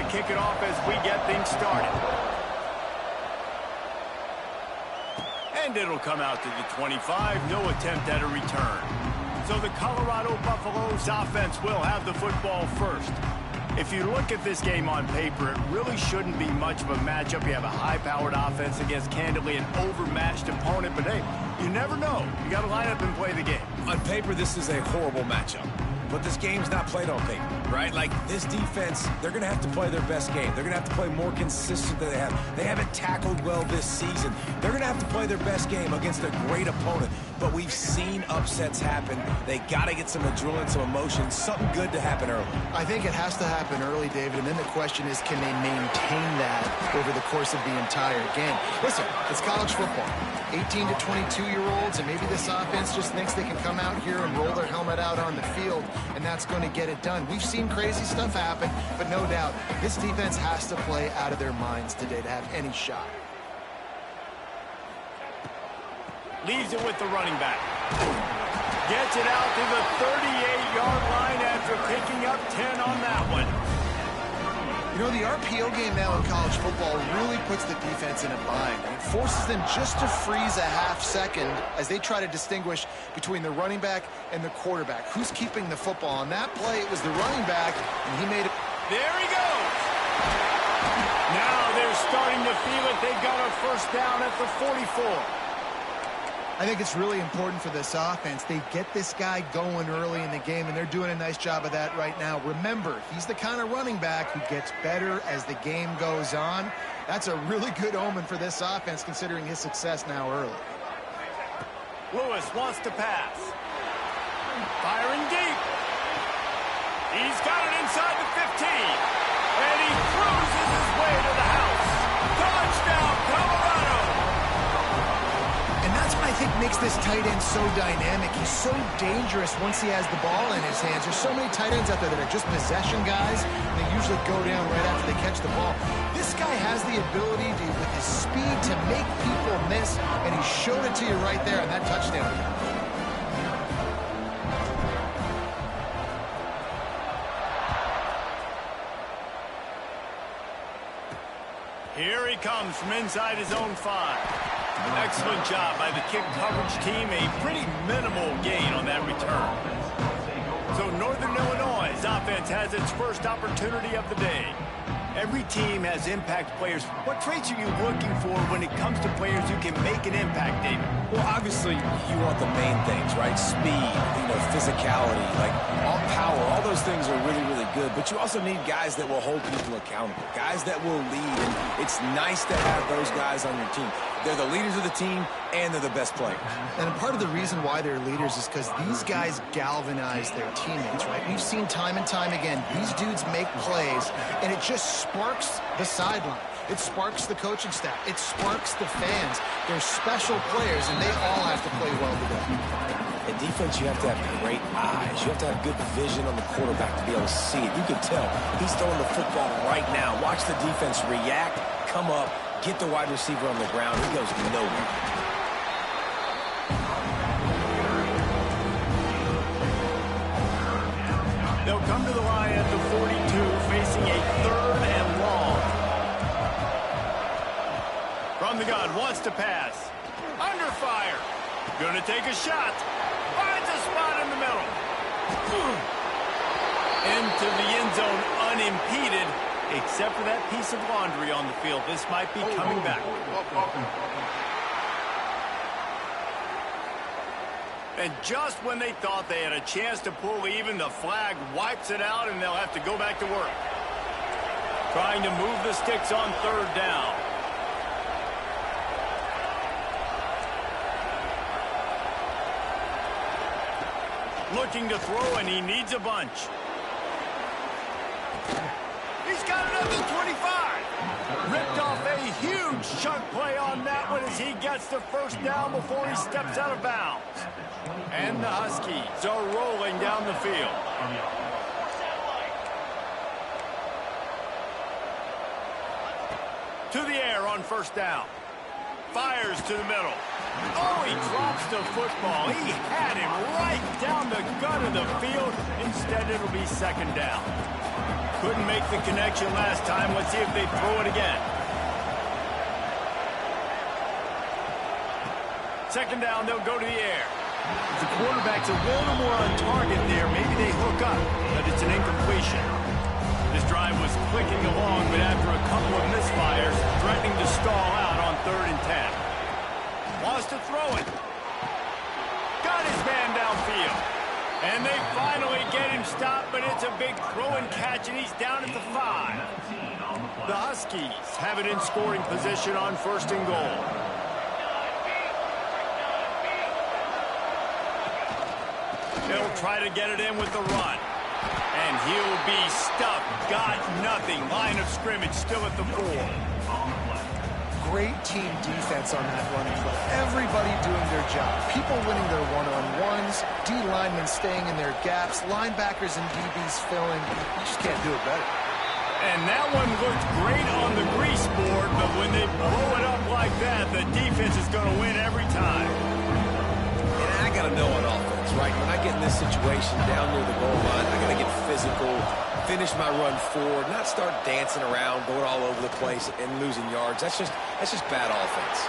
kick it off as we get things started. And it'll come out to the 25. No attempt at a return. So the Colorado Buffaloes offense will have the football first. If you look at this game on paper, it really shouldn't be much of a matchup. You have a high-powered offense against, candidly, an overmatched opponent. But, hey, you never know. You got to line up and play the game. On paper, this is a horrible matchup. But this game's not played on paper, right? Like, this defense, they're going to have to play their best game. They're going to have to play more consistent than they have. They haven't tackled well this season. They're going to have to play their best game against a great opponent. But we've seen upsets happen. They got to get some adrenaline, some emotion, something good to happen early. I think it has to happen early, David, and then the question is, can they maintain that over the course of the entire game? Listen, it's college football. 18 to 22-year-olds, and maybe this offense just thinks they can come out here and roll their helmet out on the field, and that's going to get it done. We've seen crazy stuff happen, but no doubt, this defense has to play out of their minds today to have any shot. Leaves it with the running back. Gets it out to the 38-yard line after picking up 10 on that one. You know, the RPO game now in college football really puts the defense in a bind. It forces them just to freeze a half second as they try to distinguish between the running back and the quarterback. Who's keeping the football? On that play, it was the running back, and he made it. There he goes. Now they're starting to feel it. They've got a first down at the 44. I think it's really important for this offense. They get this guy going early in the game, and they're doing a nice job of that right now. Remember, he's the kind of running back who gets better as the game goes on. That's a really good omen for this offense, considering his success now early. Lewis wants to pass. Firing deep. He's got it inside the 15. And he cruises his way to the house. Touchdown, Colorado! And that's what I think makes this tight end so dynamic. He's so dangerous once he has the ball in his hands. There's so many tight ends out there that are just possession guys. They usually go down right after they catch the ball. This guy has the ability to, with his speed, to make people miss, and he showed it to you right there on that touchdown. Here he comes from inside his own 5. Excellent job by the kick coverage team. A pretty minimal gain on that return. So Northern Illinois' offense has its first opportunity of the day. Every team has impact players. What traits are you looking for when it comes to players who can make an impact, David? Well, obviously, you want the main things, right? Speed, physicality, like all power. All those things are really, really good. But you also need guys that will hold people accountable, guys that will lead. And it's nice to have those guys on your team. They're the leaders of the team, and they're the best players. And part of the reason why they're leaders is because these guys galvanize their teammates, right? We've seen time and time again, these dudes make plays, and it just sparks the sideline. It sparks the coaching staff. It sparks the fans. They're special players, and they all have to play well today. In defense, you have to have great eyes. You have to have good vision on the quarterback to be able to see it. You can tell he's throwing the football right now. Watch the defense react, come up, get the wide receiver on the ground. He goes nowhere. They'll come to the line at the 42, facing a 3rd and long. From the gun, wants to pass. Under fire. Gonna take a shot. Finds a spot in the middle. Into the end zone unimpeded, except for that piece of laundry on the field. This might be coming back. And just when they thought they had a chance to pull even, the flag wipes it out, and they'll have to go back to work. Trying to move the sticks on 3rd down. Looking to throw, and he needs a bunch. He's got another 25. Ripped off a huge chunk play on that one as he gets the first down before he steps out of bounds. And the Huskies are rolling down the field. To the air on 1st down. Fires to the middle. Oh, he drops the football. He had him right down the gut of the field. Instead, it'll be 2nd down. Couldn't make the connection last time. Let's see if they throw it again. Second down, they'll go to the air. The quarterback's a little more on target there. Maybe they hook up, but it's an incompletion. This drive was clicking along, but after a couple of misfires, threatening to stall out on 3rd and 10. Wants to throw it. Got his man downfield. And they finally get him stopped, but it's a big throw and catch, and he's down at the 5. The Huskies have it in scoring position on 1st and goal. They'll try to get it in with the run. And he'll be stuffed. Got nothing. Line of scrimmage still at the 4. Great team defense on that running play. Everybody doing their job. People winning their one-on-ones. D linemen staying in their gaps. Linebackers and DBs filling. You just can't do it better. And that one looked great on the grease board, but when they blow it up like that, the defense is going to win every time. And I got to know on offense, right? When I get in this situation down near the goal line, I got to get physical, finish my run forward, not start dancing around, going all over the place and losing yards. That's just bad offense.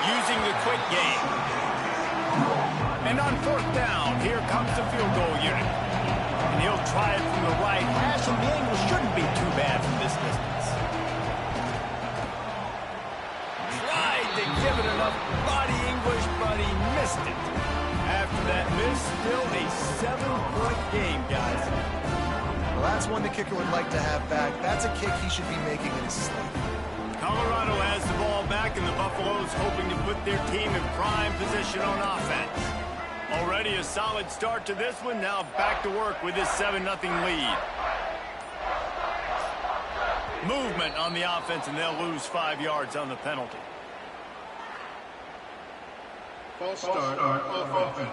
Using the quick game. And on 4th down, here comes the field goal unit. And he'll try it from the right hash, and the angle shouldn't be too bad from this distance. Tried to give it enough body English, but he missed it. After that miss, still a 7-point game, guys. Well, that's one the kicker would like to have back. That's a kick he should be making in his sleep. Colorado has the ball back, and the Buffaloes hoping to put their team in prime position on offense. Already a solid start to this one. Now back to work with this 7-0 lead. Movement on the offense, and they'll lose 5 yards on the penalty. False start on offense.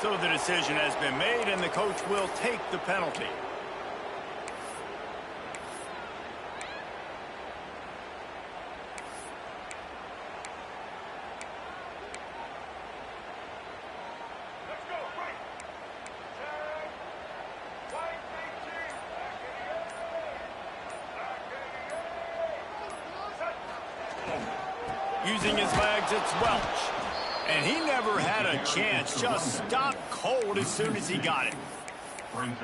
So the decision has been made, and the coach will take the penalty. Using his legs, it's Welch. And he never had a chance. Just stopped cold as soon as he got it.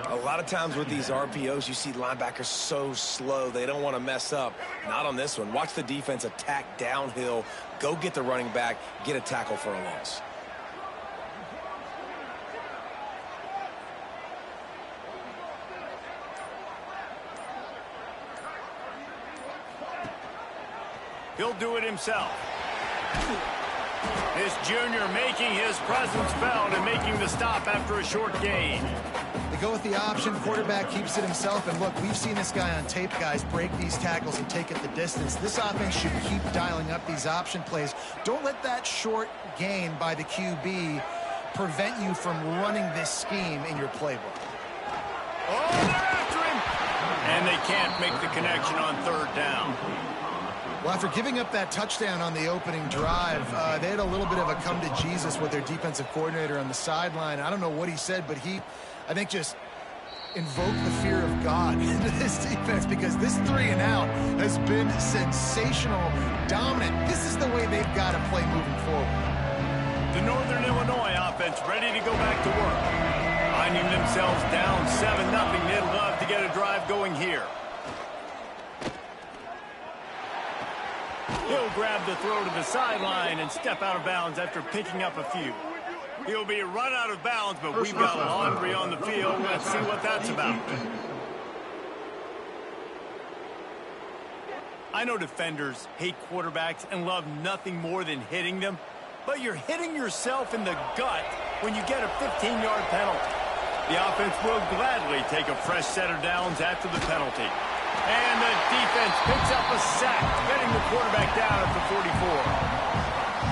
A lot of times with these RPOs, you see linebackers so slow. They don't want to mess up. Not on this one. Watch the defense attack downhill. Go get the running back. Get a tackle for a loss. He'll do it himself. This junior making his presence felt and making the stop after a short gain. They go with the option. Quarterback keeps it himself. And look, we've seen this guy on tape, guys, break these tackles and take it the distance. This offense should keep dialing up these option plays. Don't let that short gain by the QB prevent you from running this scheme in your playbook. Oh, they're after him! And they can't make the connection on 3rd down. Well, after giving up that touchdown on the opening drive, they had a little bit of a come to Jesus with their defensive coordinator on the sideline. I don't know what he said, but he, I think, just invoked the fear of God into this defense, because this 3-and-out has been sensational, dominant. This is the way they've got to play moving forward. The Northern Illinois offense ready to go back to work. Finding themselves down 7-0. They'd love to get a drive going here. He'll grab the throw to the sideline and step out of bounds after picking up a few. He'll be run out of bounds, but we've got laundry on the field. Let's see what that's about. I know defenders hate quarterbacks and love nothing more than hitting them, but you're hitting yourself in the gut when you get a 15-yard penalty. The offense will gladly take a fresh set of downs after the penalty. And the defense picks up a sack, getting the quarterback down at the 44.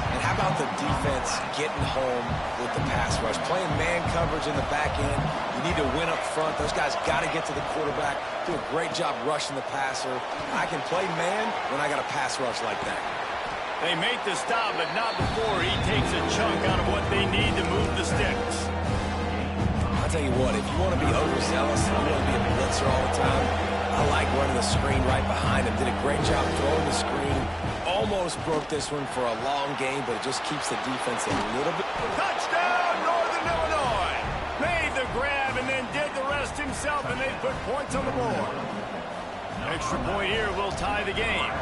And how about the defense getting home with the pass rush? Playing man coverage in the back end. You need to win up front. Those guys got to get to the quarterback. Do a great job rushing the passer. I can play man when I got a pass rush like that. They make the stop, but not before he takes a chunk out of what they need to move the sticks. I'll tell you what, if you want to be overzealous, you want to be a blitzer all the time, I like running the screen right behind him. Did a great job throwing the screen. Almost broke this one for a long game, but it just keeps the defense a little bit. Touchdown, Northern Illinois! Made the grab and then did the rest himself, and they put points on the board. Extra point here will tie the game.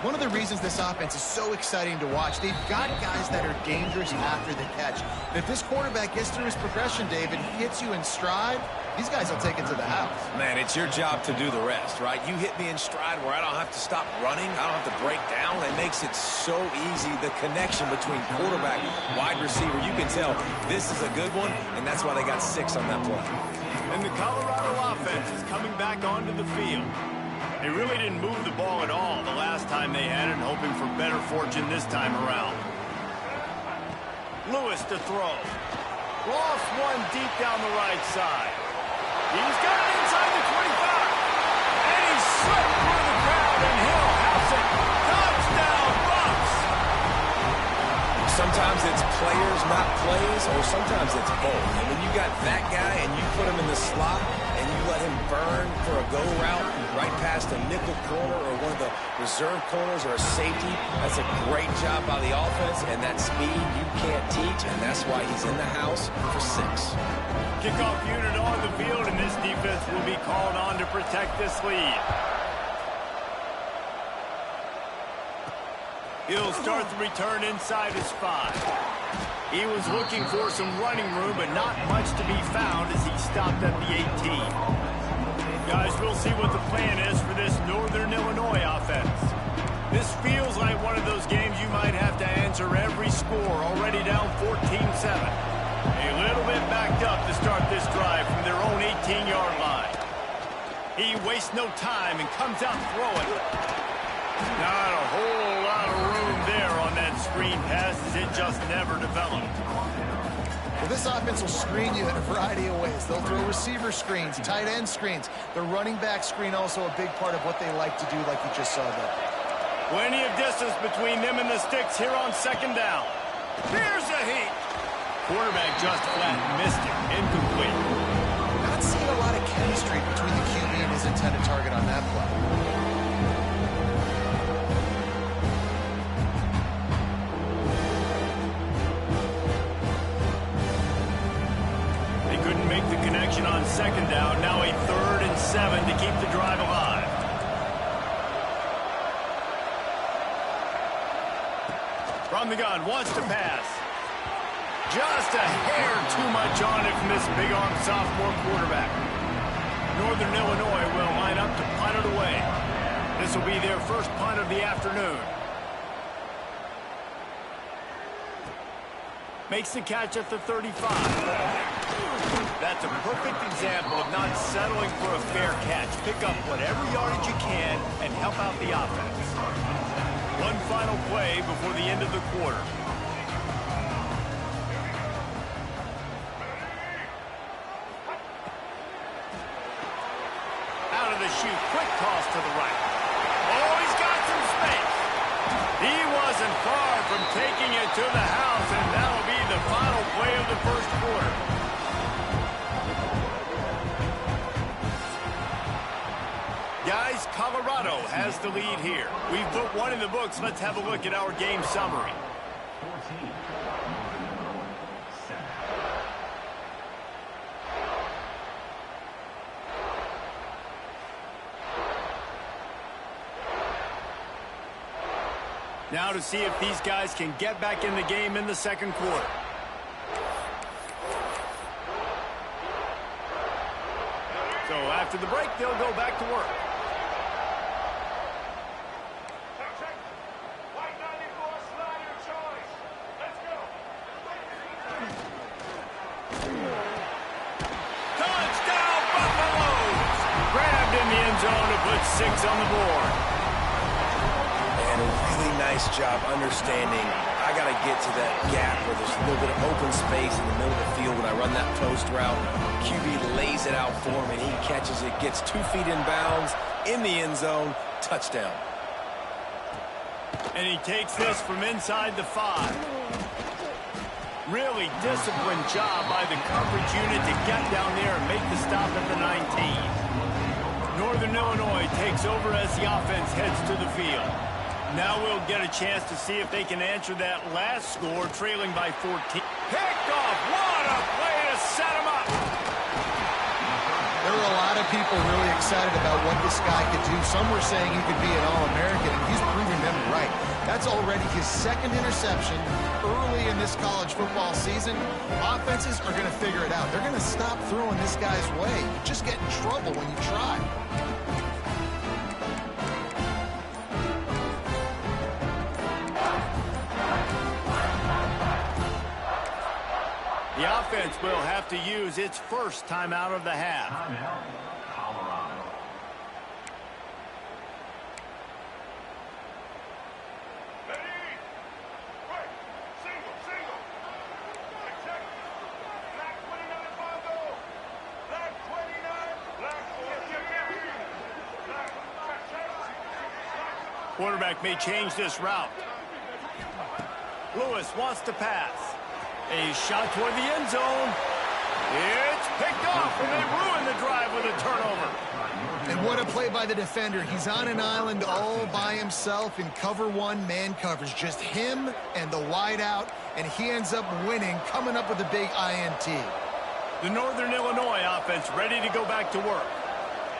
One of the reasons this offense is so exciting to watch, they've got guys that are dangerous after the catch. And if this quarterback gets through his progression, David, hits you in stride, these guys will take it to the house. Man, it's your job to do the rest, right? You hit me in stride where I don't have to stop running. I don't have to break down. It makes it so easy. The connection between quarterback, wide receiver, you can tell this is a good one, and that's why they got 6 on that play. And the Colorado offense is coming back onto the field. They really didn't move the ball at all the last time they had it, hoping for better fortune this time around. Lewis to throw. Lost one deep down the right side. He's got it inside the 25. And he slipped through the crowd, and Hill has it. Touchdown, Bucks! Sometimes it's players, not plays, or sometimes it's both. And when you got that guy and you put him in the slot and you let him burn for a go route right past a nickel corner or one of the reserve corners or a safety, that's a great job by the offense, and that speed you can't teach, and that's why he's in the house for 6. Kickoff unit on the field, and this defense will be called on to protect this lead. He'll start the return inside his 5. He was looking for some running room, but not much to be found as he stopped at the 18. Guys, we'll see what the plan is for this Northern Illinois offense. This feels like one of those games you might have to answer every score, already down 14-7. A little bit backed up to start this drive from their own 18-yard line. He wastes no time and comes out throwing. Not a whole lot of room there on that screen pass, as it just never developed. Well, this offense will screen you in a variety of ways. They'll throw receiver screens, tight end screens. The running back screen also a big part of what they like to do, like you just saw there. Plenty of distance between them and the sticks here on 2nd down. Here's a heat. Quarterback just flat missed it. Incomplete. Not seeing a lot of chemistry between the QB and his intended target on that play. On 2nd down, now a 3rd and 7 to keep the drive alive. From the gun, wants to pass. Just a hair too much on it from this big-arm sophomore quarterback. Northern Illinois will line up to punt it away. This will be their first punt of the afternoon. Makes the catch at the 35. That's a perfect example of not settling for a fair catch. Pick up whatever yardage you can and help out the offense. One final play before the end of the quarter. Out of the chute, quick toss to the right. Oh, he's got some space. He wasn't far from taking it to the house, and that'll be the final play of the first quarter. Guys, Colorado has the lead here. We've put one in the books. Let's have a look at our game summary. Now to see if these guys can get back in the game in the 2nd quarter. So after the break, they'll go back to work. Touchdown, Buffaloes! Grabbed in the end zone to put 6 on the board. And a really nice job understanding I got to get to that gap where there's a little bit of open space in the middle of the field when I run that post route. QB lays it out for him, and he catches it, gets 2 feet in bounds, in the end zone, touchdown. And he takes this from inside the 5. Really disciplined job by the coverage unit to get down there and make the stop at the 19. Northern Illinois takes over as the offense heads to the field. Now we'll get a chance to see if they can answer that last score, trailing by 14. Picked off. What a play to set him up. There were a lot of people really excited about what this guy could do. Some were saying he could be an All-American, and he's proving them right. That's already his second interception early in this college football season. Offenses are going to figure it out. They're going to stop throwing this guy's way. You just get in trouble when you try. The offense will have to use its first timeout of the half. Quarterback may change this route. Lewis wants to pass. A shot toward the end zone. It's picked off, and they ruin the drive with a turnover. And what a play by the defender. He's on an island all by himself in cover one man coverage. Just him and the wide out, and he ends up winning, coming up with a big INT. The Northern Illinois offense ready to go back to work.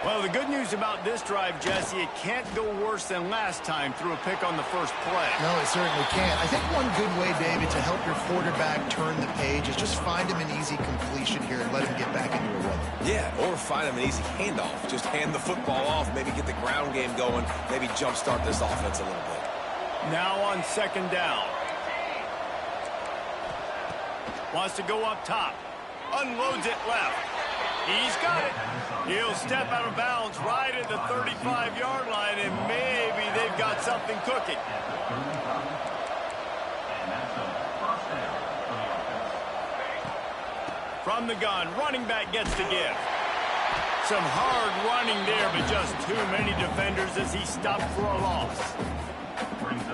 Well, the good news about this drive, Jesse, it can't go worse than last time through a pick on the first play. No, it certainly can't. I think one good way, David, to help your quarterback turn the page is just find him an easy completion here and let him get back into a rhythm. Yeah, or find him an easy handoff. Just hand the football off, maybe get the ground game going, maybe jumpstart this offense a little bit. Now on second down. Wants to go up top. Unloads it left. He's got it. He'll step out of bounds right at the 35-yard line, and maybe they've got something cooking. From the gun, running back gets the give. Some hard running there, but just too many defenders as he stopped for a loss.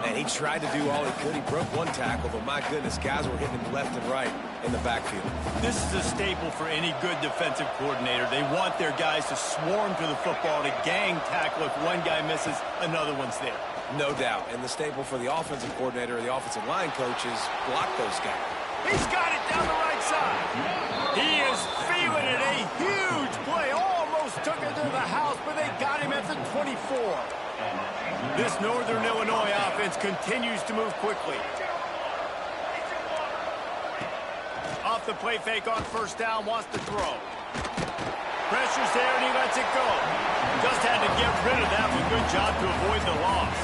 And he tried to do all he could. He broke one tackle, but my goodness, guys were hitting him left and right in the backfield. This is a staple for any good defensive coordinator. They want their guys to swarm to the football, to gang tackle. If one guy misses, another one's there. No doubt. And the staple for the offensive coordinator or the offensive line coach is block those guys. He's got it down the right side. He is feeling it. A huge play. Almost took it to the house, but they got him at the 24. This Northern Illinois offense continues to move quickly. Off the play fake on first down, wants to throw. Pressure's there, and he lets it go. Just had to get rid of that one. Good job to avoid the loss.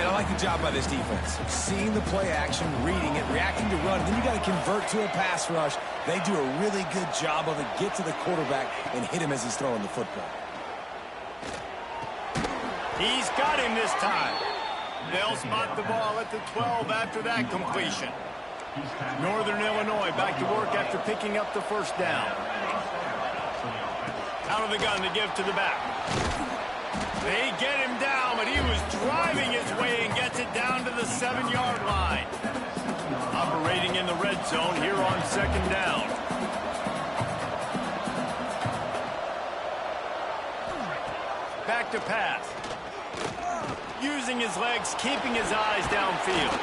And I like the job by this defense. Seeing the play action, reading it, reacting to run, then you got to convert to a pass rush. They do a really good job of it. Get to the quarterback and hit him as he's throwing the football. He's got him this time. They'll spot the ball at the 12 after that completion. Northern Illinois back to work after picking up the first down. Out of the gun to give to the back. They get him down, but he was driving his way and gets it down to the 7-yard line. Operating in the red zone here on second down. Back to pass. Using his legs, keeping his eyes downfield.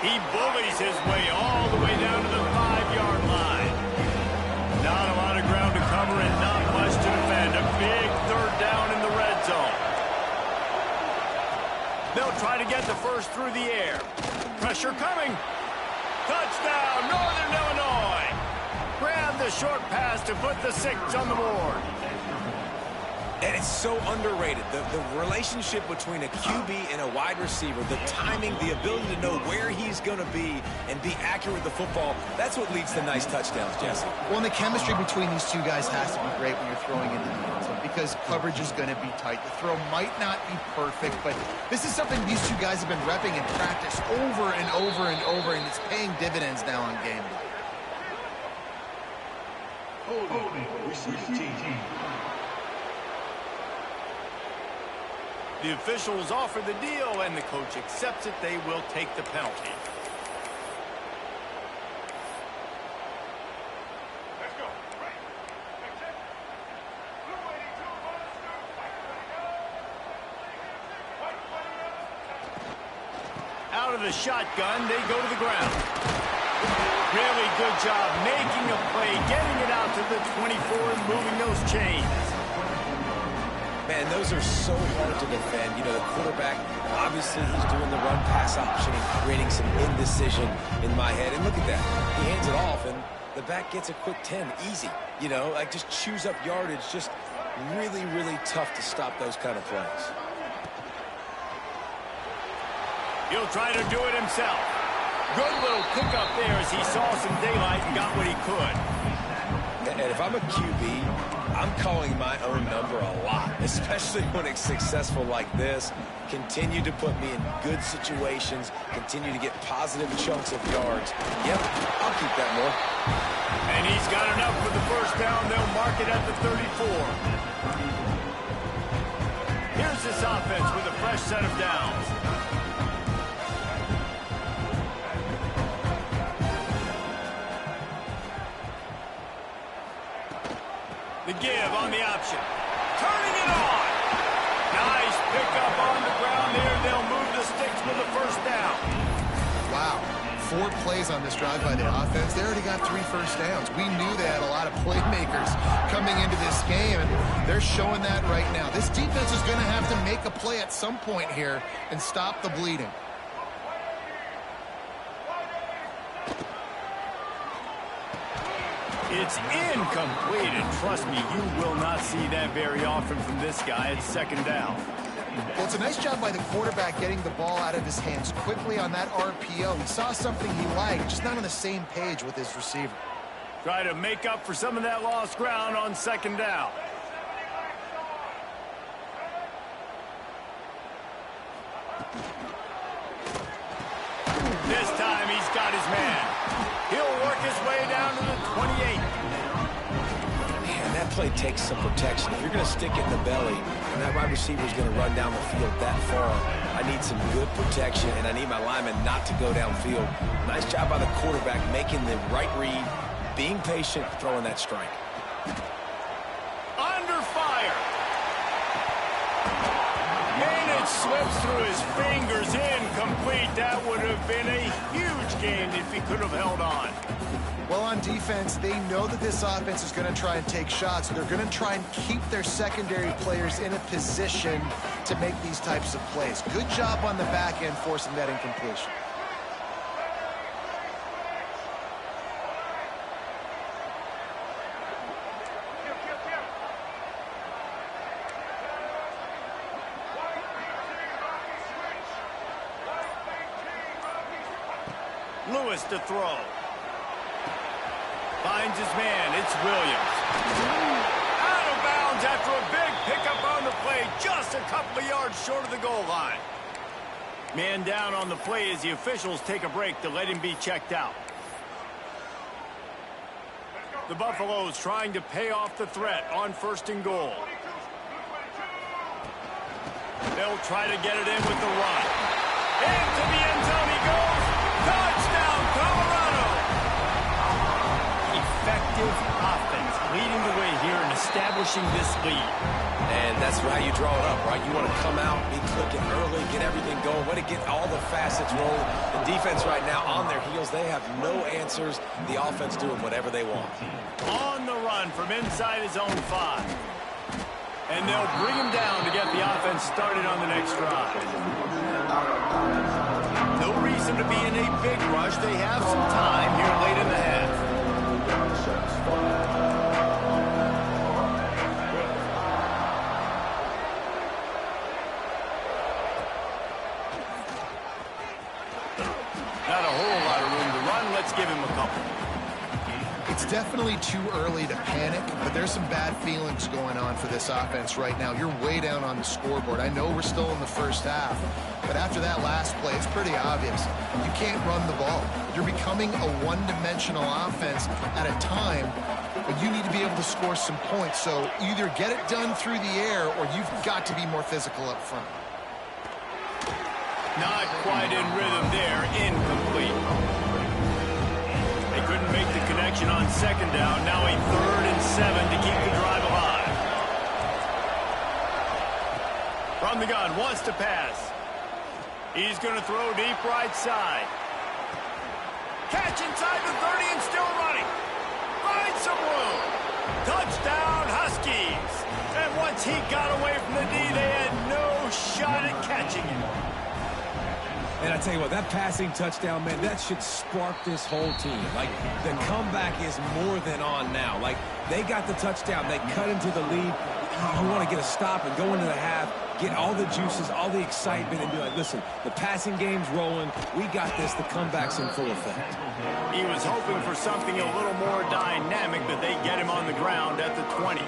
He bullies his way all the way down to the 5-yard line. Not a lot of ground to cover and not much to defend. A big third down in the red zone. They'll try to get the first through the air. Pressure coming. Touchdown, Northern Illinois. Grab the short pass to put the 6 on the board. And it's so underrated. The relationship between a QB and a wide receiver, the timing, the ability to know where he's going to be and be accurate with the football, that's what leads to nice touchdowns, Jesse. Well, and the chemistry between these two guys has to be great when you're throwing into the end zone because coverage is going to be tight. The throw might not be perfect, but this is something these two guys have been repping in practice over and over and over, and it's paying dividends now on game day. Holding, receiving team. The officials offer the deal, and the coach accepts it. They will take the penalty. out of the shotgun, they go to the ground. Really good job making a play, getting it out to the 24 and moving those chains. Man, those are so hard to defend. You know, the quarterback, obviously he's doing the run-pass option and creating some indecision in my head. And look at that. He hands it off, and the back gets a quick 10. Easy. You know, like just chews up yardage. Just really, really tough to stop those kind of plays. He'll try to do it himself. Good little pickup there as he saw some daylight and got what he could. And if I'm a QB, I'm calling my own number a lot, especially when it's successful like this. Continue to put me in good situations, continue to get positive chunks of yards. Yep, I'll keep that more. And he's got enough for the first down. They'll mark it at the 34. Here's this offense with a fresh set of downs. The give on the option. Turning it on. Nice pickup on the ground there. They'll move the sticks for the first down. Wow. 4 plays on this drive by the offense. They already got 3 first downs. We knew they had a lot of playmakers coming into this game, and they're showing that right now. This defense is going to have to make a play at some point here and stop the bleeding. It's incomplete, and trust me, you will not see that very often from this guy at second down. Well, it's a nice job by the quarterback getting the ball out of his hands quickly on that RPO. He saw something he liked, just not on the same page with his receiver. Try to make up for some of that lost ground on second down. This time he's got his man. He'll work his way down to the 28. Man, that play takes some protection. If you're going to stick it in the belly, and that wide receiver is going to run down the field that far, I need some good protection, and I need my lineman not to go downfield. Nice job by the quarterback making the right read, being patient, throwing that strike. Under fire. And it slips through his fingers, incomplete. That would have been a huge gain if he could have held on. Well, on defense, they know that this offense is going to try and take shots. They're going to try and keep their secondary players in a position to make these types of plays. Good job on the back end forcing that incompletion. Lewis to throw. Finds his man. It's Williams. Out of bounds after a big pickup on the play. Just a couple of yards short of the goal line. Man down on the play as the officials take a break to let him be checked out. The Buffaloes trying to pay off the threat on 1st and goal. They'll try to get it in with the run. Into the end zone he goes. Touchdown, Colorado! Effective offense leading the way here and establishing this lead. And that's how you draw it up, right? You want to come out, be clicking early, get everything going, want to get all the facets rolling. The defense right now on their heels, they have no answers. The offense doing whatever they want. On the run from inside his own 5. And they'll bring him down to get the offense started on the next drive. No reason to be in a big rush. They have some time here late in the half. Not a whole lot of room to run. Let's give him a couple. It's definitely too early to panic, but there's some bad feelings going on for this offense right now. You're way down on the scoreboard. I know we're still in the first half, but after that last play, it's pretty obvious. You can't run the ball. You're becoming a one-dimensional offense at a time when you need to be able to score some points. So either get it done through the air or you've got to be more physical up front. Not quite in rhythm there. Incomplete. They couldn't make the connection on 2nd down. Now a 3rd and 7 to keep the drive alive. From the gun, wants to pass. He's going to throw deep right side. Catch inside the 30 and still running. Find some room. Touchdown, Huskies. And once he got away from the D, they had no shot at catching him. And I tell you what, that passing touchdown, man, that should spark this whole team. Like, the comeback is more than on now. Like, they got the touchdown. They cut into the lead. You want to get a stop and go into the half, get all the juices, all the excitement, and be like, listen, the passing game's rolling. We got this. The comeback's in full effect. He was hoping for something a little more dynamic, but they get him on the ground at the 20.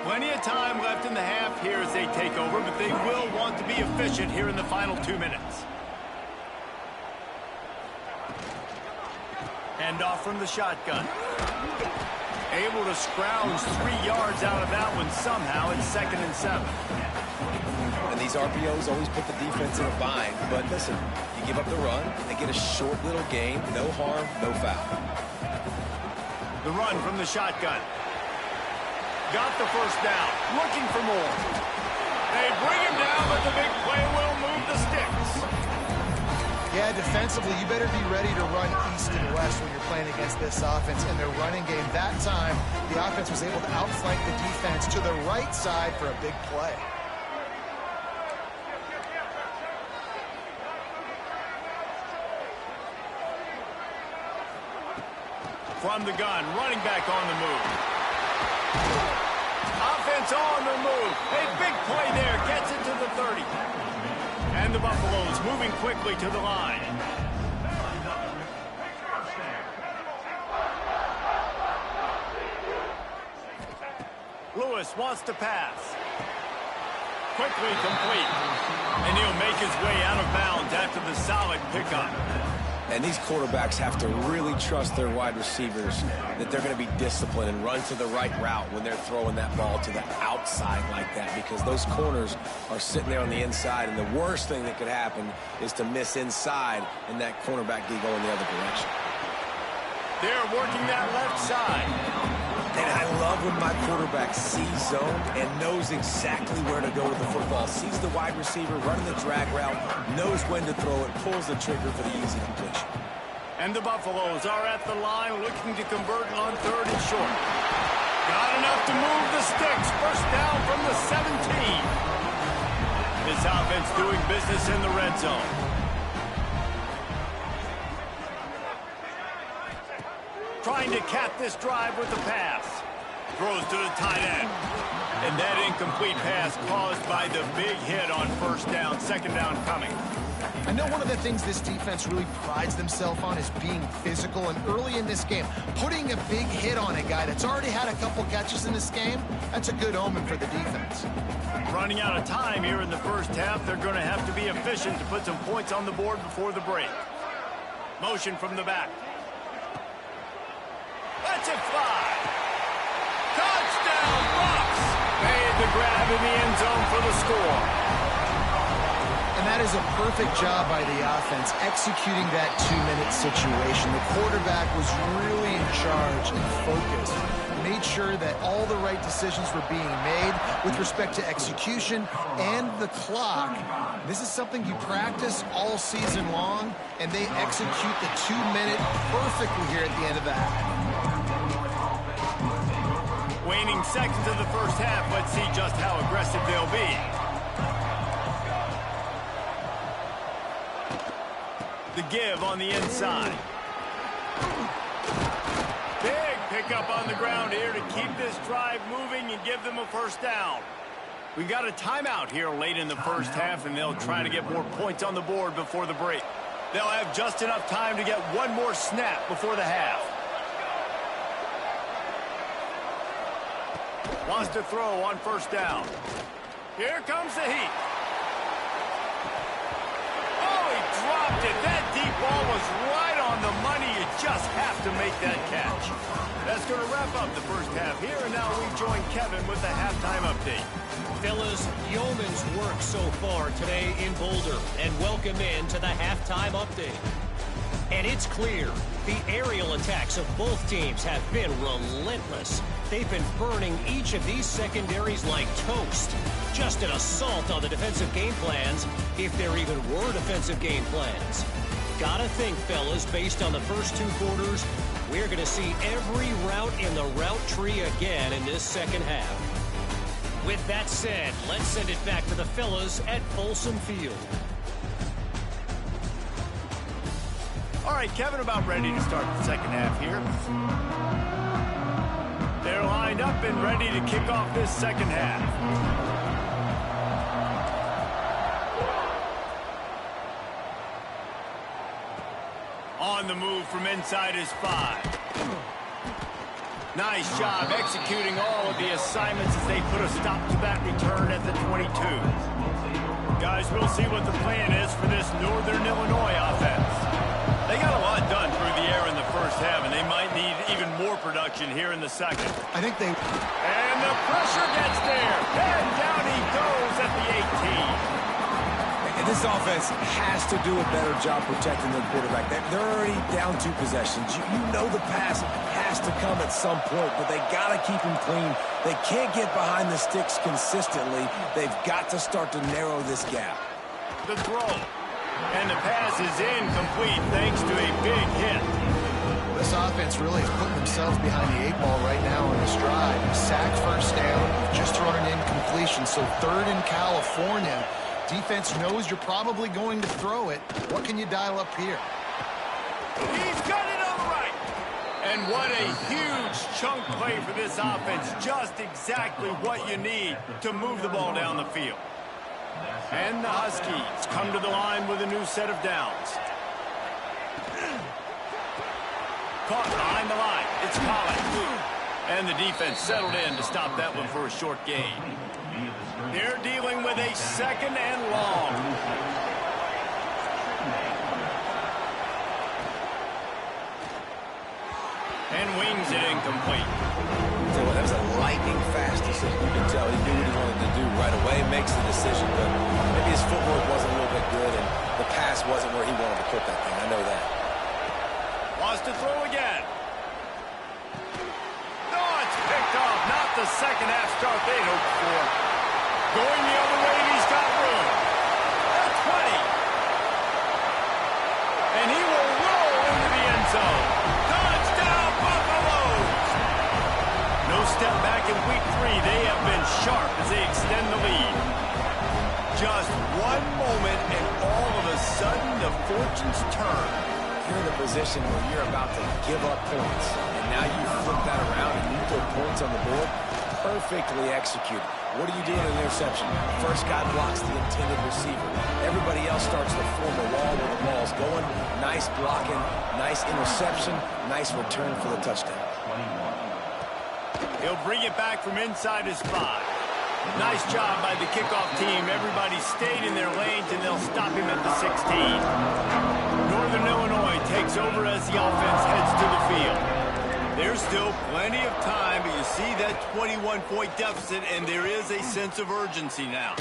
Plenty of time left in the half here as they take over, but they will want to be efficient here in the final 2 minutes. Hand off from the shotgun. Able to scrounge 3 yards out of that one somehow. It's 2nd and 7. And these RPOs always put the defense in a bind. But listen, you give up the run, they get a short little gain, no harm, no foul. The run from the shotgun. Got the first down. Looking for more. They bring him down, but the big play will move the sticks. Yeah, defensively, you better be ready to run east and west when you're playing against this offense. In their running game that time, the offense was able to outflank the defense to the right side for a big play. From the gun, running back on the move. Offense on the move. A big play there, gets it to the 30. And the Buffaloes moving quickly to the line. Lewis wants to pass. Quickly complete. And he'll make his way out of bounds after the solid pickup. And these quarterbacks have to really trust their wide receivers that they're going to be disciplined and run to the right route when they're throwing that ball to the outside like that, because those corners are sitting there on the inside, and the worst thing that could happen is to miss inside and that cornerback D go in the other direction. They're working that left side. And I love when my quarterback sees zone and knows exactly where to go with the football. Sees the wide receiver running the drag route, knows when to throw it, pulls the trigger for the easy completion. And the Buffaloes are at the line looking to convert on 3rd and short. Got enough to move the sticks. First down from the 17. This offense doing business in the red zone. Trying to cap this drive with the pass. Throws to the tight end. And that incomplete pass caused by the big hit on 1st down, 2nd down coming. I know one of the things this defense really prides themselves on is being physical, and early in this game, putting a big hit on a guy that's already had a couple catches in this game, that's a good omen for the defense. Running out of time here in the first half, they're going to have to be efficient to put some points on the board before the break. Motion from the back. Let's it fly. Touchdown, Bucks! Made the grab in the end zone for the score. And that is a perfect job by the offense, executing that 2-minute situation. The quarterback was really in charge and focused. Made sure that all the right decisions were being made with respect to execution and the clock. This is something you practice all season long, and they execute the 2-minute perfectly here at the end of that. Waning seconds of the first half, let's see just how aggressive they'll be. The give on the inside. Big pickup on the ground here to keep this drive moving and give them a first down. We got a timeout here late in the first half, and they'll try to get more points on the board before the break. They'll have just enough time to get one more snap before the half. Wants to throw on 1st down. Here comes the heat. Oh, he dropped it. That deep ball was right on the money. You just have to make that catch. That's going to wrap up the first half here, and now we join Kevin with the halftime update. Fellas, yeoman's work so far today in Boulder, and welcome in to the halftime update. And it's clear, the aerial attacks of both teams have been relentless. They've been burning each of these secondaries like toast. Just an assault on the defensive game plans, if there even were defensive game plans. Gotta think, fellas, based on the first 2 quarters, we're going to see every route in the route tree again in this second half. With that said, let's send it back to the fellas at Folsom Field. All right, Kevin, about ready to start the second half here. They're lined up and ready to kick off this second half. On the move from inside his 5. Nice job executing all of the assignments as they put a stop to that return at the 22. Guys, we'll see what the plan is for this Northern Illinois offense. They got a lot done through the air in the first half, and they might need even more production here in the second. I think they... And the pressure gets there. And down he goes at the 18. And this offense has to do a better job protecting their quarterback. They're already down 2 possessions. You know the pass has to come at some point, but they got to keep him clean. They can't get behind the sticks consistently. They've got to start to narrow this gap. The throw. And the pass is incomplete thanks to a big hit. This offense really is putting themselves behind the 8 ball right now on this drive. Sack first down, just thrown an incompletion. So 3rd in California. Defense knows you're probably going to throw it. What can you dial up here? He's got it on the right. And what a huge chunk play for this offense. Just exactly what you need to move the ball down the field. And the Huskies come to the line with a new set of downs. Caught behind the line. It's Collins. And the defense settled in to stop that one for a short gain. They're dealing with a 2nd and long. And wings it incomplete. So that was a lightning fast decision. You can tell he knew what he wanted to do right away. Makes the decision, but maybe his footwork wasn't a little bit good, and the pass wasn't where he wanted to put that thing. I know that. Wants to throw again. No, it's picked off. Not the second half start they'd hoped for. Going the other way, and he's got room. At 20. And he will roll into the end zone. Touchdown, Buffaloes! No step back in week 3. They have been sharp as they extend the lead. Just one moment, and all of a sudden, the fortunes turn. You're in a position where you're about to give up points, and now you flip that around and you put points on the board. Perfectly executed. What do you do in an interception? First guy blocks the intended receiver. Everybody else starts to form a wall where the ball's going. Nice blocking, nice interception, nice return for the touchdown. He'll bring it back from inside his 5. Nice job by the kickoff team. Everybody stayed in their lanes, and they'll stop him at the 16. Northern Illinois takes over as the offense heads to the field. There's still plenty of time, but you see that 21-point deficit, and there is a sense of urgency now.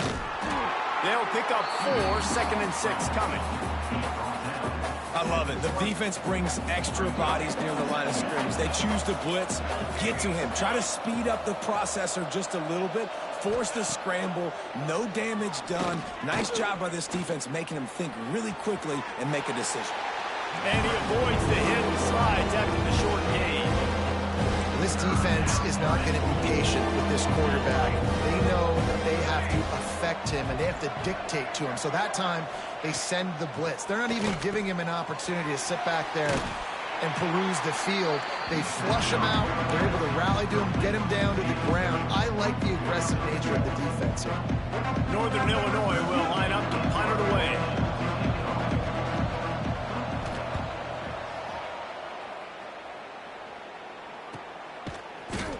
They'll pick up 4, 2nd and 6 coming. I love it. The defense brings extra bodies near the line of scrimmage. They choose to blitz, get to him, try to speed up the processor just a little bit, force the scramble, no damage done. Nice job by this defense making him think really quickly and make a decision. And he avoids the hit and slides after the short gain. This defense is not going to be patient with this quarterback. They know that they have to affect him, and they have to dictate to him. So that time, they send the blitz. They're not even giving him an opportunity to sit back there and peruse the field. They flush him out. They're able to rally to him, get him down to the ground. I like the aggressive nature of the defense here. Northern Illinois will line up to punt it away.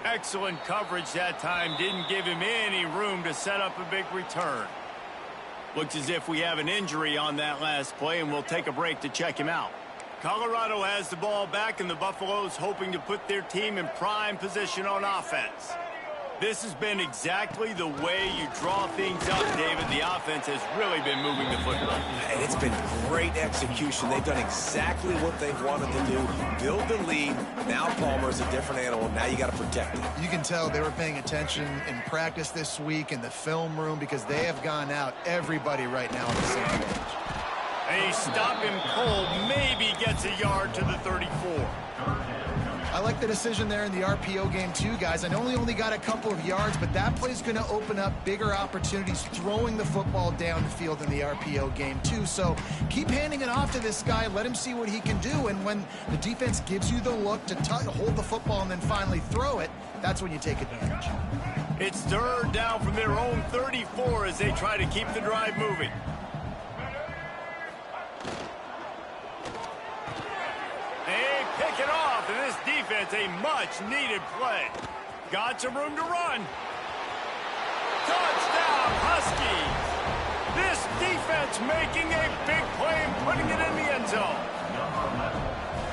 Excellent coverage that time. Didn't give him any room to set up a big return. Looks as if we have an injury on that last play, and we'll take a break to check him out. Colorado has the ball back, and the Buffaloes hoping to put their team in prime position on offense. This has been exactly the way you draw things up, David. The offense has really been moving the football. And it's been great execution. They've done exactly what they've wanted to do. Build the lead. Now Palmer's a different animal. Now you got to protect it. You can tell they were paying attention in practice this week in the film room because they have gone out, everybody right now on the same page. They stop him cold, maybe gets a yard to the 34. I like the decision there in the RPO game too, guys. I know he only got a couple of yards, but that play's going to open up bigger opportunities throwing the football down the field in the RPO game too. So keep handing it off to this guy. Let him see what he can do. And when the defense gives you the look to hold the football and then finally throw it, that's when you take advantage. It's third down from their own 34 as they try to keep the drive moving. They pick it off, and this defense, a much-needed play. Got some room to run. Touchdown, Huskies. This defense making a big play and putting it in the end zone.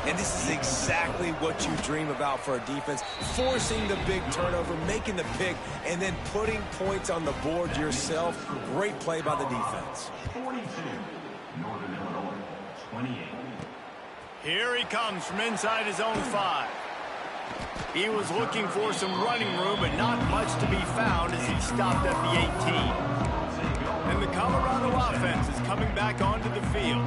And this is exactly what you dream about for a defense. Forcing the big turnover, making the pick, and then putting points on the board yourself. Great play by the defense. 42, Northern Illinois, 28. Here he comes from inside his own 5. He was looking for some running room, but not much to be found as he stopped at the 18. And the Colorado offense is coming back onto the field.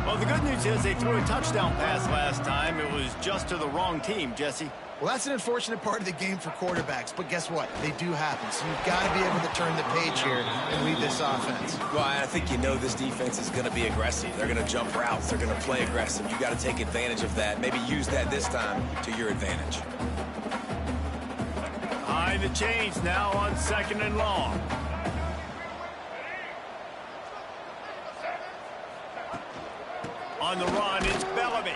Well, the good news is they threw a touchdown pass last time. It was just to the wrong team, Jesse. Well, that's an unfortunate part of the game for quarterbacks, but guess what? They do happen, so you've got to be able to turn the page here and lead this offense. Well, I think you know this defense is going to be aggressive. They're going to jump routes. They're going to play aggressive. You got to take advantage of that. Maybe use that this time to your advantage. Behind the chains now on 2nd and long. On the run, it's Bellamy.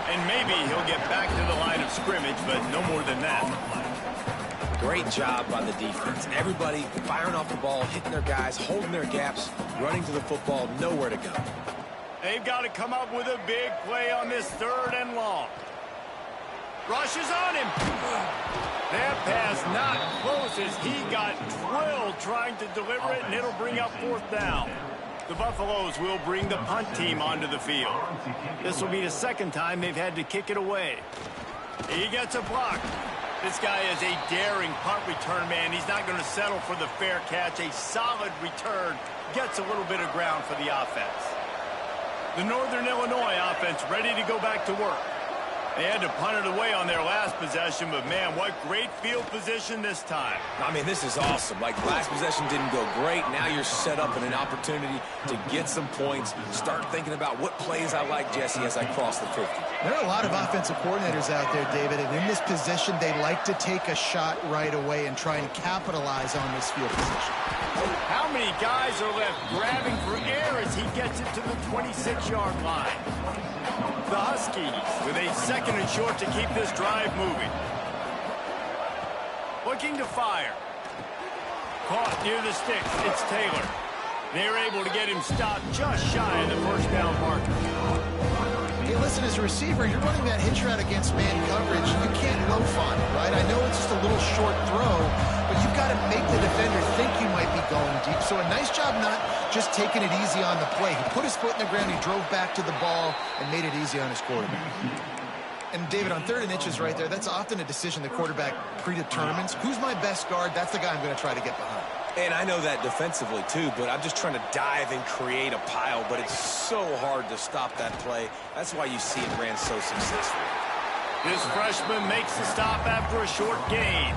And maybe he'll get back to the line of scrimmage, but no more than that. Great job by the defense. Everybody firing off the ball, hitting their guys, holding their gaps, running to the football, nowhere to go. They've got to come up with a big play on this 3rd and long. Rushes on him. That pass not close as he got drilled trying to deliver it, and it'll bring up 4th down. The Buffaloes will bring the punt team onto the field. This will be the 2nd time they've had to kick it away. He gets a block. This guy is a daring punt return man. He's not going to settle for the fair catch. A solid return gets a little bit of ground for the offense. The Northern Illinois offense ready to go back to work. They had to punt it away on their last possession, but man, what great field position this time. I mean, this is awesome. Like, last possession didn't go great. Now you're set up in an opportunity to get some points. Start thinking about what plays I like, Jesse, as I cross the 50. There are a lot of offensive coordinators out there, David, and in this position, they like to take a shot right away and try and capitalize on this field position. How many guys are left grabbing for air as he gets it to the 26-yard line? The Huskies with a 2nd and short to keep this drive moving. Looking to fire. Caught near the sticks. It's Taylor. They're able to get him stopped just shy of the 1st down marker. Hey, listen, as a receiver, you're running that hitch route against man coverage. You can't loaf on it, right? I know it's just a little short throw, but you've got to make the defender think you might be going deep. So a nice job not just taking it easy on the play. He put his foot in the ground, he drove back to the ball, and made it easy on his quarterback. And, David, on 3rd and inches right there, that's often a decision the quarterback predetermines. Who's my best guard? That's the guy I'm going to try to get behind. And I know that defensively, too, but I'm just trying to dive and create a pile, but it's so hard to stop that play. That's why you see it ran so successfully. This freshman makes the stop after a short gain.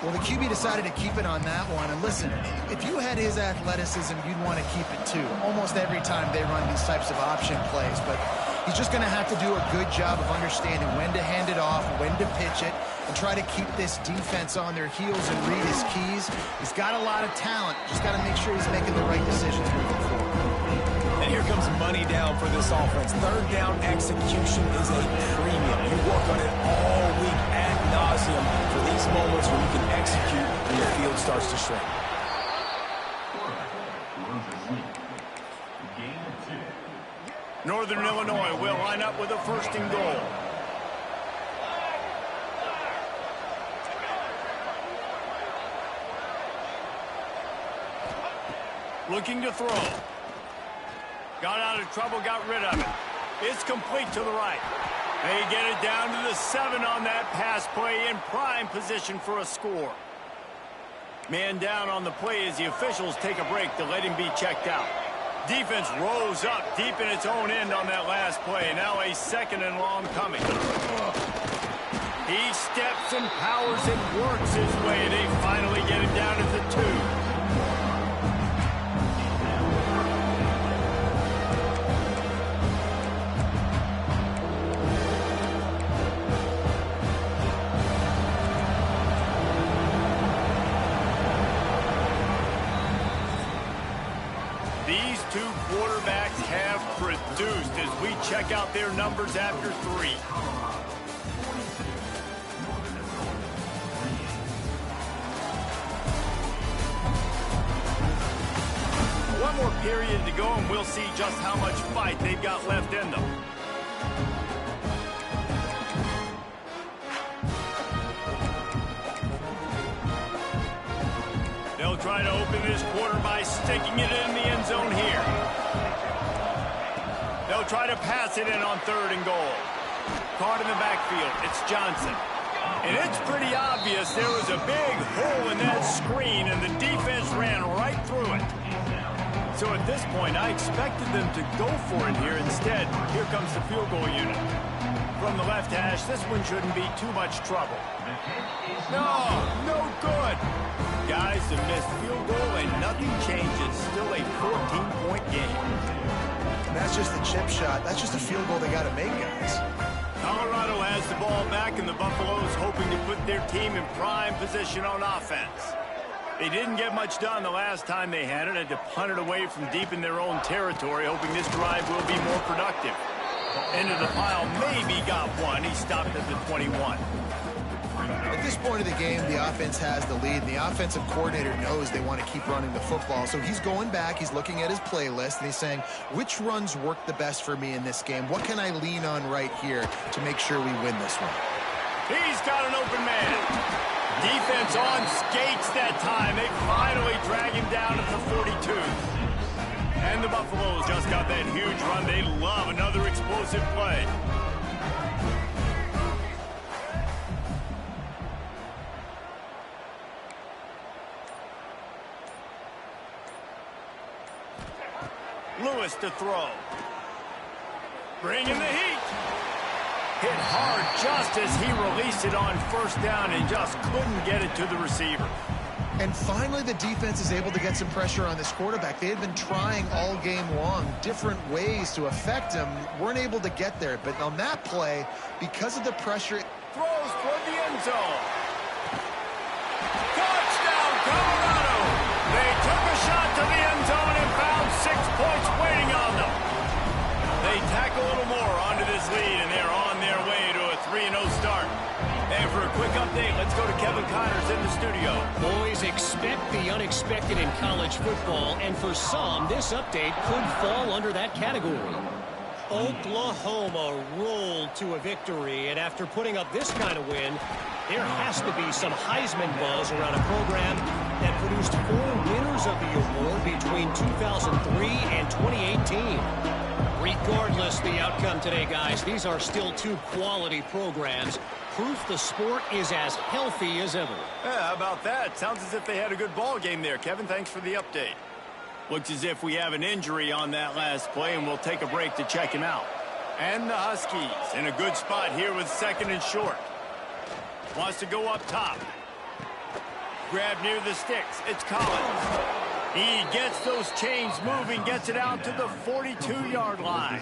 Well, the QB decided to keep it on that one. And listen, if you had his athleticism, you'd want to keep it too. Almost every time they run these types of option plays. But he's just going to have to do a good job of understanding when to hand it off, when to pitch it, and try to keep this defense on their heels and read his keys. He's got a lot of talent. Just got to make sure he's making the right decisions moving forward. And here comes money down for this offense. 3rd down execution is a premium. You work on it all week ad nauseum for these moments where you can execute when your field starts to shrink. Northern Illinois will line up with a 1st and goal. Looking to throw. Got out of trouble, got rid of it. It's complete to the right. They get it down to the 7 on that pass play, in prime position for a score. Man down on the play as the officials take a break to let him be checked out. Defense rose up deep in its own end on that last play. Now a 2nd and long coming. He steps and powers and works his way. They finally get him down at the 2. These two quarterbacks have produced as we check out their numbers after 3. One more period to go, and we'll see just how much fight they've got left in them. They'll try to open this quarter by sticking it in the end zone here. They'll try to pass it in on 3rd and goal. Caught in the backfield. It's Johnson. And it's pretty obvious there was a big hole in that screen, and the defense ran right through it. So at this point, I expected them to go for it here. Instead, here comes the field goal unit. From the left hash, this one shouldn't be too much trouble. No good. Guys, the missed field goal and nothing changes. Still a 14-point game. And that's just the chip shot. That's just a field goal they got to make, guys. Colorado has the ball back, and the Buffaloes hoping to put their team in prime position on offense. They didn't get much done the last time they had it. Had to punt it away from deep in their own territory, hoping this drive will be more productive. Into the pile, maybe got one. He stopped at the 21. At this point of the game, the offense has the lead, and the offensive coordinator knows they want to keep running the football. So he's going back, he's looking at his playlist, and he's saying, which runs work the best for me in this game? What can I lean on right here to make sure we win this one? He's got an open man. Defense on skates that time. They finally drag him down at the 42. And the Buffaloes just got that huge run. They love another explosive play. Lewis to throw. Bringing the heat. Hit hard just as he released it on 1st down and just couldn't get it to the receiver. And finally, the defense is able to get some pressure on this quarterback. They had been trying all game long different ways to affect him. Weren't able to get there. But on that play, because of the pressure... Throws toward the end zone. Touchdown, Colorado! They took a shot to the end zone and found 6 points waiting on them. They tack a little more onto this lead, and they're on their way to a 3-0 start. And for a quick update, let's go to Kevin Connors in the studio. Boys, expect the unexpected in college football, and for some, this update could fall under that category. Oklahoma rolled to a victory, and after putting up this kind of win, there has to be some Heisman buzz around a program that produced 4 winners of the award between 2003 and 2018. Regardless the outcome today, guys, these are still 2 quality programs. Proof the sport is as healthy as ever. Yeah, how about that? Sounds as if they had a good ball game there. Kevin, thanks for the update. Looks as if we have an injury on that last play, and we'll take a break to check him out. And the Huskies in a good spot here with 2nd and short. Wants to go up top. Grab near the sticks. It's Collins. He gets those chains moving, gets it out to the 42-yard line.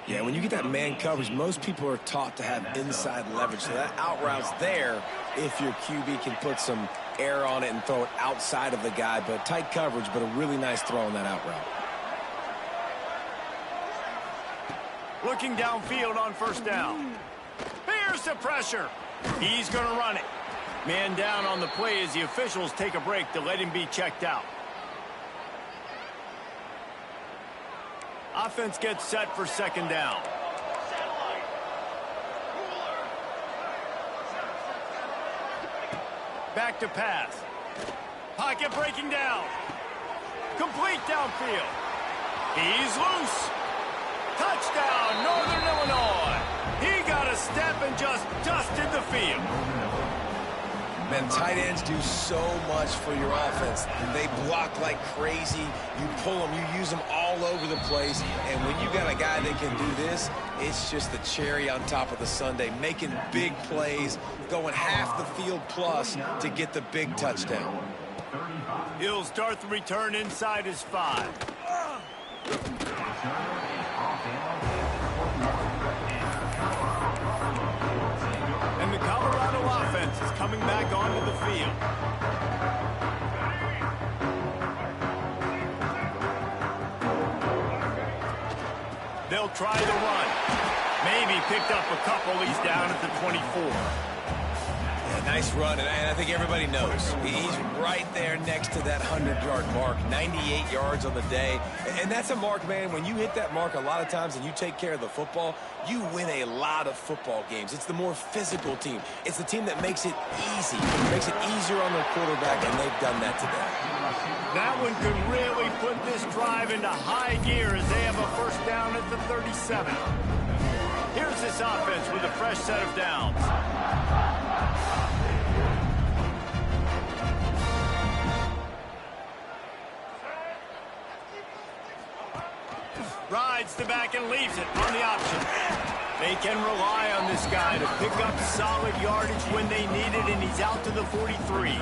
Yeah, when you get that man coverage, most people are taught to have inside leverage. So that out route's there if your QB can put some air on it and throw it outside of the guy. But tight coverage, but a really nice throw on that out route. Looking downfield on 1st down. Here's the pressure. He's going to run it. Man down on the play as the officials take a break to let him be checked out. Offense gets set for 2nd down. Back to pass. Pocket breaking down. Complete downfield. He's loose. Touchdown, Northern Illinois. He got a step and just dusted the field. Man, tight ends do so much for your offense. They block like crazy. You pull them, you use them all over the place. And when you got a guy that can do this, it's just the cherry on top of the sundae, making big plays, going half the field plus to get the big touchdown. He'll start the return inside his 5. And the Colorado offense is coming back onto the field. They'll try the run. Maybe picked up a couple. He's down at the 24. Nice run, and I think everybody knows. He's right there next to that 100-yard mark, 98 yards on the day. And that's a mark, man, when you hit that mark a lot of times and you take care of the football, you win a lot of football games. It's the more physical team. It's the team that makes it easy, makes it easier on their quarterback, and they've done that today. That one could really put this drive into high gear as they have a first down at the 37. Here's this offense with a fresh set of downs. Rides the back and leaves it on the option. They can rely on this guy to pick up solid yardage when they need it, and he's out to the 43.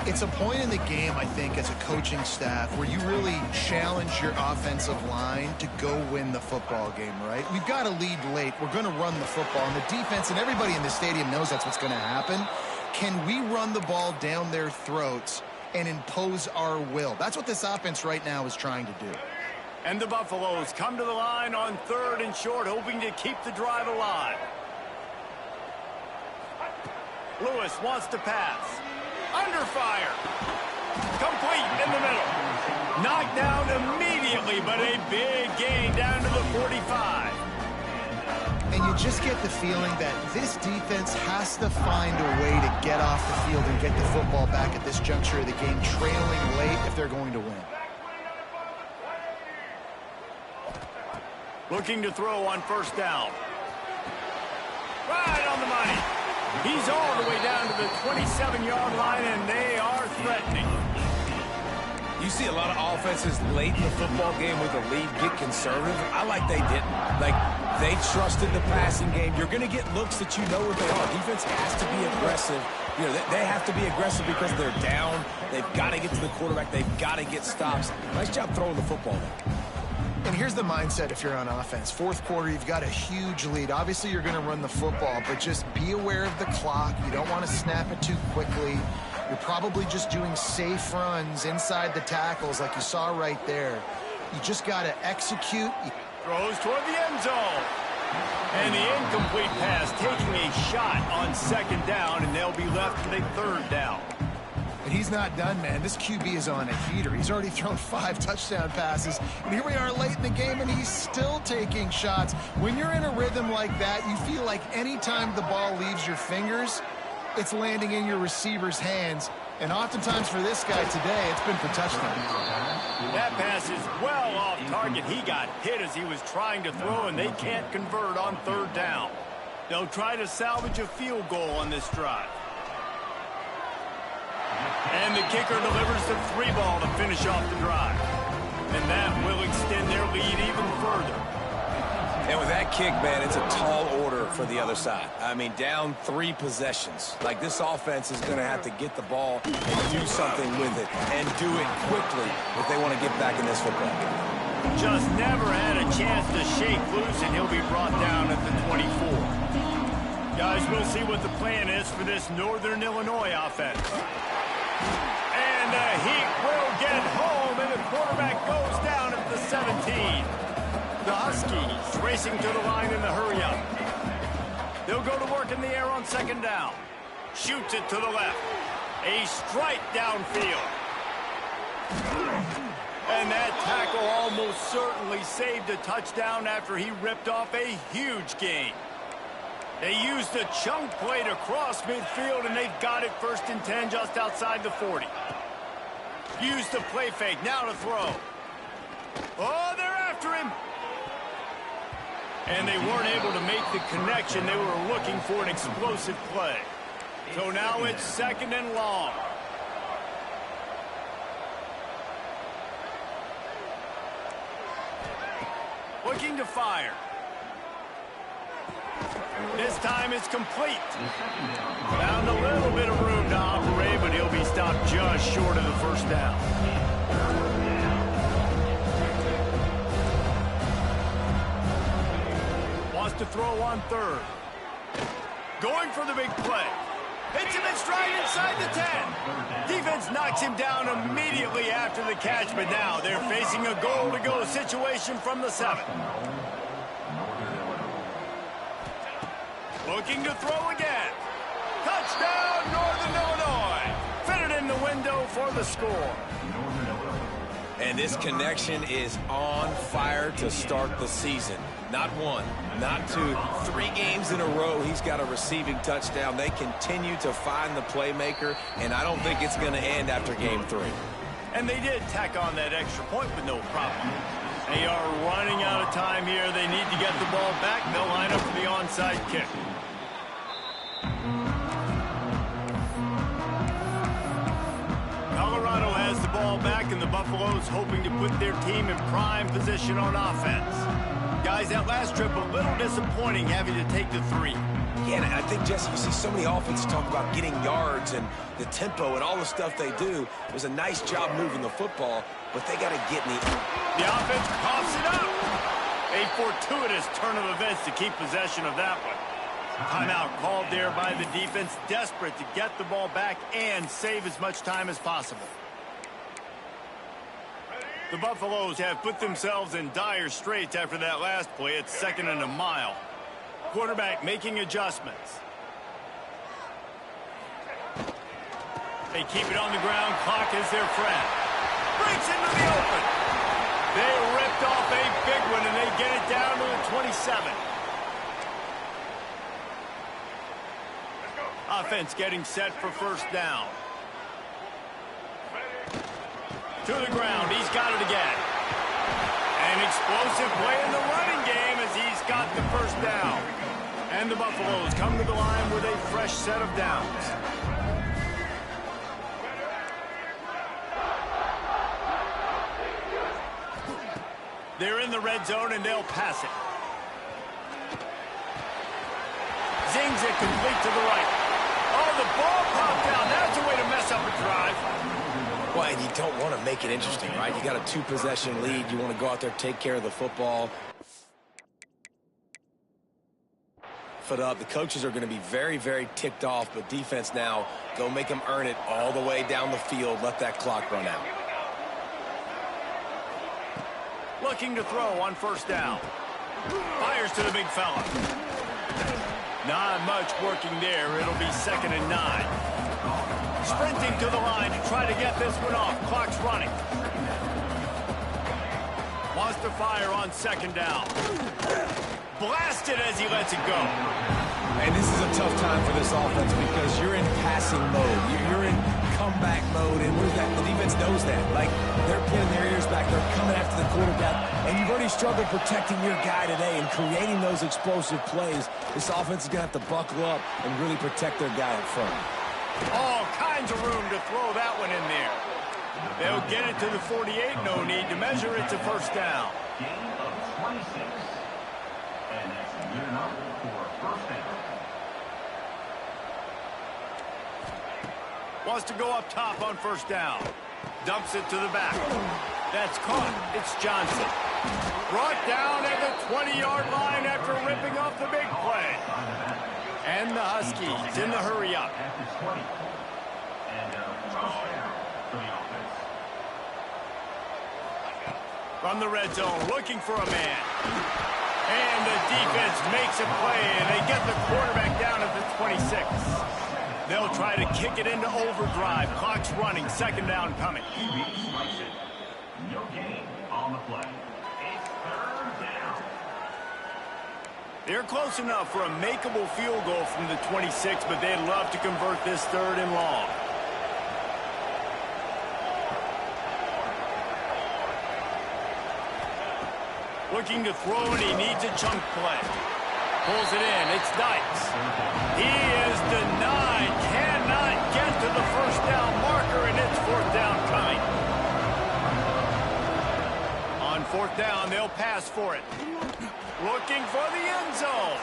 It's a point in the game, I think, as a coaching staff where you really challenge your offensive line to go win the football game, right? We've got to lead late. We're going to run the football, and the defense and everybody in the stadium knows that's what's going to happen. Can we run the ball down their throats and impose our will? That's what this offense right now is trying to do. And the Buffaloes come to the line on 3rd and short, hoping to keep the drive alive. Lewis wants to pass. Under fire. Complete in the middle. Knocked down immediately, but a big gain down to the 45. And you just get the feeling that this defense has to find a way to get off the field and get the football back at this juncture of the game, trailing late if they're going to win. Looking to throw on first down. Right on the money. He's all the way down to the 27-yard line, and they are threatening. You see a lot of offenses late in the football game with a lead get conservative. I like they didn't. Like, they trusted the passing game. You're going to get looks that you know what they are. Defense has to be aggressive. You know, they have to be aggressive because they're down. They've got to get to the quarterback. They've got to get stops. Nice job throwing the football there. And here's the mindset if you're on offense. 4th quarter, you've got a huge lead. Obviously, you're going to run the football, but just be aware of the clock. You don't want to snap it too quickly. You're probably just doing safe runs inside the tackles like you saw right there. You just got to execute. Throws toward the end zone. And the incomplete pass taking a shot on 2nd down, and they'll be left with a 3rd down. And he's not done, man. This QB is on a heater. He's already thrown 5 touchdown passes. And here we are late in the game, and he's still taking shots. When you're in a rhythm like that, you feel like any time the ball leaves your fingers, it's landing in your receiver's hands. And oftentimes for this guy today, it's been for touchdown. That pass is well off target. He got hit as he was trying to throw, and they can't convert on 3rd down. They'll try to salvage a field goal on this drive. And the kicker delivers the 3-ball to finish off the drive. And that will extend their lead even further. And with that kick, man, it's a tall order for the other side. I mean, down 3 possessions. Like, this offense is going to have to get the ball and do something with it and do it quickly if they want to get back in this football game. Just never had a chance to shake loose, and he'll be brought down at the 24. Guys, we'll see what the plan is for this Northern Illinois offense. And the Heat will get home, and the quarterback goes down at the 17. The Huskies racing to the line in the hurry-up. They'll go to work in the air on 2nd down. Shoots it to the left. A strike downfield. And that tackle almost certainly saved a touchdown after he ripped off a huge gain. They used a chunk play to cross midfield, and they've got it 1st and 10 just outside the 40. Use the play fake, now to throw. Oh, they're after him. And they weren't able to make the connection. They were looking for an explosive play. So now it's 2nd and long. Looking to fire. This time it's complete. Found a little bit of room to operate, but he'll be stopped just short of the first down. Wants to throw on 3rd. Going for the big play. Hits him in stride inside the 10. Defense knocks him down immediately after the catch, but now they're facing a goal-to-go situation from the 7. Looking to throw again. Touchdown, Northern Illinois. Fitted in the window for the score. And this connection is on fire to start the season. Not 1, not 2, 3 games in a row he's got a receiving touchdown. They continue to find the playmaker, and I don't think it's going to end after game 3. And they did tack on that extra point with no problem. They are running out of time here. They need to get the ball back. They'll line up for the onside kick. Colorado has the ball back, and the Buffaloes hoping to put their team in prime position on offense. Guys, that last trip a little disappointing having to take the 3. Yeah, and I think, Jesse, you see so many offenses talk about getting yards and the tempo and all the stuff they do. It was a nice job moving the football, but they got to get in the offense coughs it up. A fortuitous turn of events to keep possession of that one. Timeout called there by the defense, desperate to get the ball back and save as much time as possible. The Buffaloes have put themselves in dire straits after that last play. It's 2nd and a mile. Quarterback making adjustments. They keep it on the ground. Clock is their friend. Breaks into the open. They ripped off a big one, and they get it down to the 27. Offense getting set for first down. To the ground. He's got it again. An explosive play in the running game as he's got the first down. And the Buffaloes come to the line with a fresh set of downs. They're in the red zone, and they'll pass it. Zings it complete to the right. Oh, the ball popped out. That's a way to mess up a drive. Well, and you don't want to make it interesting, right? You got a 2-possession lead. You want to go out there, take care of the football. Foot up. The coaches are going to be very, very ticked off, but defense now, go make them earn it all the way down the field. Let that clock run out. Looking to throw on first down. Fires to the big fella. Not much working there. It'll be 2nd and 9. Sprinting to the line to try to get this one off. Clock's running. Wants to fire on 2nd down. Blasted as he lets it go. And this is a tough time for this offense because you're in passing mode. You're in comeback mode, and what is that? The defense knows that. Like, they're pinning their ears back. They're coming after the quarterback, and you've already struggled protecting your guy today and creating those explosive plays. This offense is going to have to buckle up and really protect their guy up front. All kinds of room to throw that one in there. They'll get it to the 48. No need to measure. It's a first down. Gain of 26. And that's good enough for a first down. Wants to go up top on first down. Dumps it to the back. That's caught. It's Johnson. Brought down at the 20-yard line after ripping off the big play. And the Huskies in the hurry up. After 20. And first down for the offense. From the red zone, looking for a man. And the defense makes a play, and they get the quarterback down at the 26. They'll try to kick it into overdrive. Clock's running. 2nd down coming. No gain on the play. It's 3rd down. They're close enough for a makeable field goal from the 26, but they'd love to convert this 3rd and long. Looking to throw, and he needs a chunk play. Pulls it in. It's Dykes. He is denied. Cannot get to the first down marker, and it's fourth down coming. On fourth down, they'll pass for it. Looking for the end zone.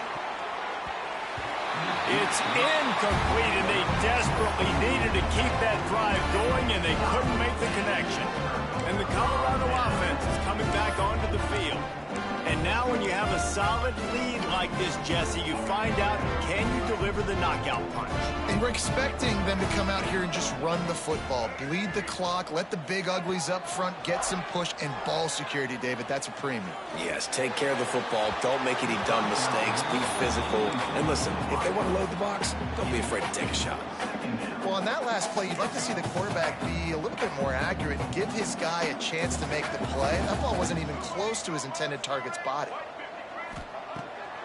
It's incomplete, and they desperately needed to keep that drive going, and they couldn't make the connection. And the Colorado offense is coming back onto the field. And now when you have a solid lead like this, Jesse, you find out, can you deliver the knockout punch? And we're expecting them to come out here and just run the football, bleed the clock, let the big uglies up front, get some push, and ball security, David. That's a premium. Yes, take care of the football. Don't make any dumb mistakes. Be physical. And listen, if they want to load the box, don't be afraid to take a shot. Well, on that last play, you'd like to see the quarterback be a little bit more accurate and give his guy a chance to make the play. That ball wasn't even close to his intended target's body.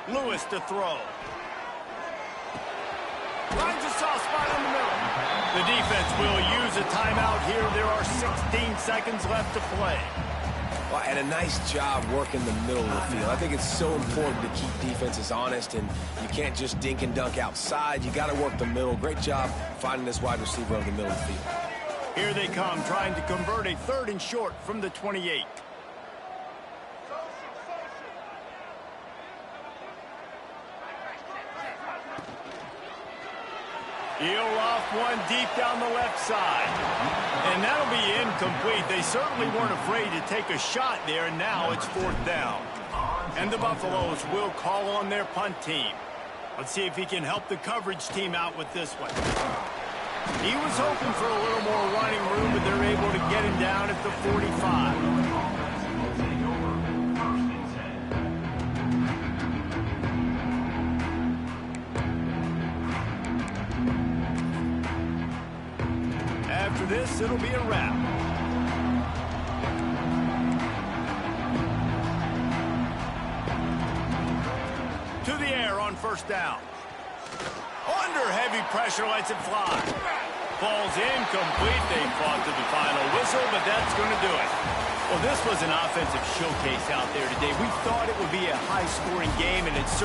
Lewis to throw. Finds a soft spot in the middle. The defense will use a timeout here. There are 16 seconds left to play. Well, and a nice job working the middle of the field. I think it's so important to keep defenses honest, and you can't just dink and dunk outside. You got to work the middle. Great job finding this wide receiver over the middle of the field. Here they come, trying to convert a 3rd and short from the 28. He'll off one deep down the left side. And that'll be incomplete. They certainly weren't afraid to take a shot there, and now it's 4th down. And the Buffaloes will call on their punt team. Let's see if he can help the coverage team out with this one. He was hoping for a little more running room, but they're able to get him down at the 45. After this, it'll be a wrap. To the air on 1st down. Under heavy pressure, lets it fly. Ball's incomplete. They fought to the final whistle, but that's going to do it. Well, this was an offensive showcase out there today. We thought it would be a high-scoring game, and it's